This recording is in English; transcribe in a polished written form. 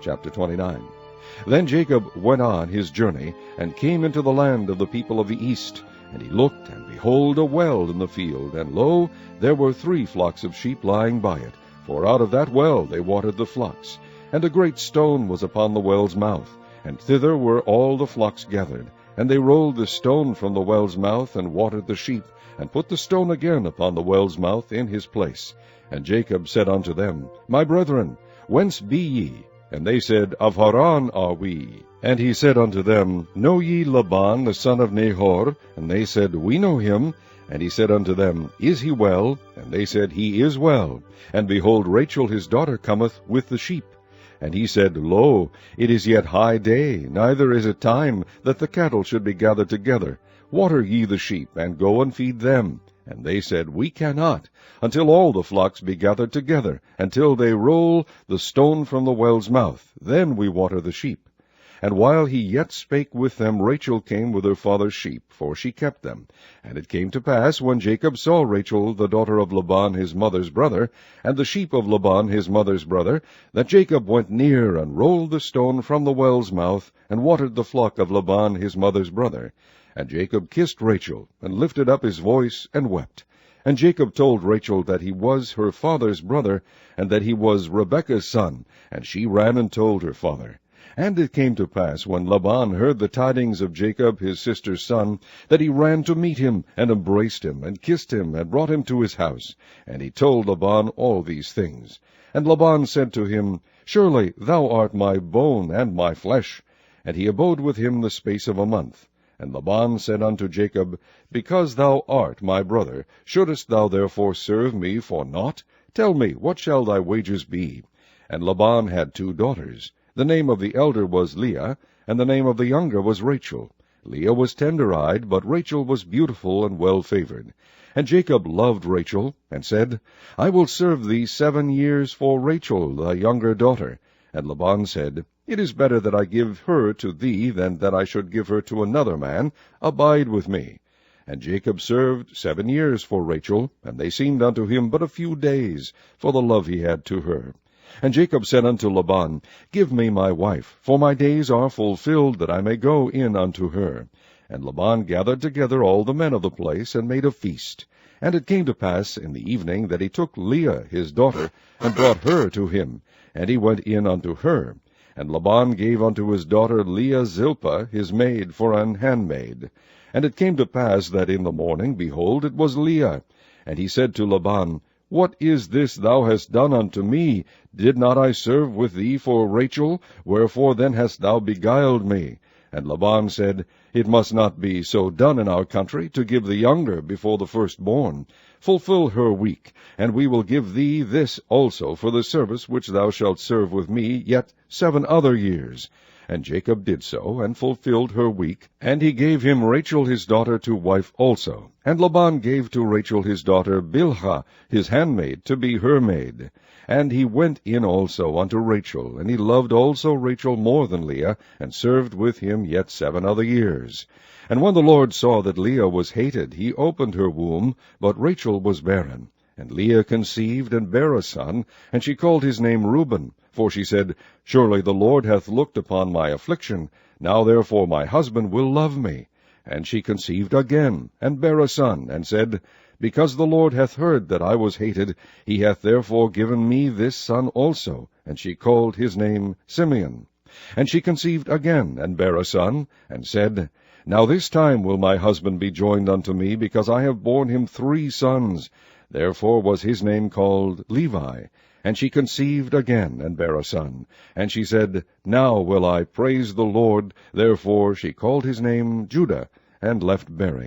Chapter 29. Then Jacob went on his journey, and came into the land of the people of the east. And he looked, and behold, a well in the field, and lo, there were 3 flocks of sheep lying by it, for out of that well they watered the flocks. And a great stone was upon the well's mouth, and thither were all the flocks gathered. And they rolled the stone from the well's mouth, and watered the sheep, and put the stone again upon the well's mouth in his place. And Jacob said unto them, My brethren, whence be ye? And they said, Of Haran are we. And he said unto them, Know ye Laban the son of Nahor? And they said, We know him. And he said unto them, Is he well? And they said, He is well. And behold, Rachel his daughter cometh with the sheep. And he said, Lo, it is yet high day, neither is it time that the cattle should be gathered together. Water ye the sheep, and go and feed them. And they said, We cannot, until all the flocks be gathered together, until they roll the stone from the well's mouth. Then we water the sheep. And while he yet spake with them, Rachel came with her father's sheep, for she kept them. And it came to pass, when Jacob saw Rachel the daughter of Laban his mother's brother, and the sheep of Laban his mother's brother, that Jacob went near, and rolled the stone from the well's mouth, and watered the flock of Laban his mother's brother. And Jacob kissed Rachel, and lifted up his voice, and wept. And Jacob told Rachel that he was her father's brother, and that he was Rebekah's son. And she ran and told her father. And it came to pass, when Laban heard the tidings of Jacob his sister's son, that he ran to meet him, and embraced him, and kissed him, and brought him to his house. And he told Laban all these things. And Laban said to him, Surely thou art my bone and my flesh. And he abode with him the space of a month. And Laban said unto Jacob, Because thou art my brother, shouldest thou therefore serve me for naught? Tell me, what shall thy wages be? And Laban had 2 daughters. The name of the elder was Leah, and the name of the younger was Rachel. Leah was tender-eyed, but Rachel was beautiful and well-favored. And Jacob loved Rachel, and said, I will serve thee 7 years for Rachel, thy younger daughter. And Laban said, It is better that I give her to thee than that I should give her to another man. Abide with me. And Jacob served 7 years for Rachel, and they seemed unto him but a few days, for the love he had to her. And Jacob said unto Laban, Give me my wife, for my days are fulfilled, that I may go in unto her. And Laban gathered together all the men of the place, and made a feast. And it came to pass in the evening that he took Leah his daughter, and brought her to him, and he went in unto her. And Laban gave unto his daughter Leah Zilpah his maid for an handmaid. And it came to pass that in the morning, behold, it was Leah. And he said to Laban, What is this thou hast done unto me? Did not I serve with thee for Rachel? Wherefore then hast thou beguiled me? And Laban said, It must not be so done in our country, to give the younger before the firstborn. Fulfill her week, and we will give thee this also for the service which thou shalt serve with me yet 7 other years. And Jacob did so, and fulfilled her week. And he gave him Rachel his daughter to wife also. And Laban gave to Rachel his daughter Bilhah his handmaid to be her maid. And he went in also unto Rachel, and he loved also Rachel more than Leah, and served with him yet 7 other years. And when the Lord saw that Leah was hated, he opened her womb, but Rachel was barren. And Leah conceived, and bare a son, and she called his name Reuben. For she said, Surely the Lord hath looked upon my affliction. Now therefore my husband will love me. And she conceived again, and bare a son, and said, Because the Lord hath heard that I was hated, he hath therefore given me this son also. And she called his name Simeon. And she conceived again, and bare a son, and said, Now this time will my husband be joined unto me, because I have borne him 3 sons. Therefore was his name called Levi. And she conceived again, and bare a son. And she said, Now will I praise the Lord. Therefore she called his name Judah, and left bearing.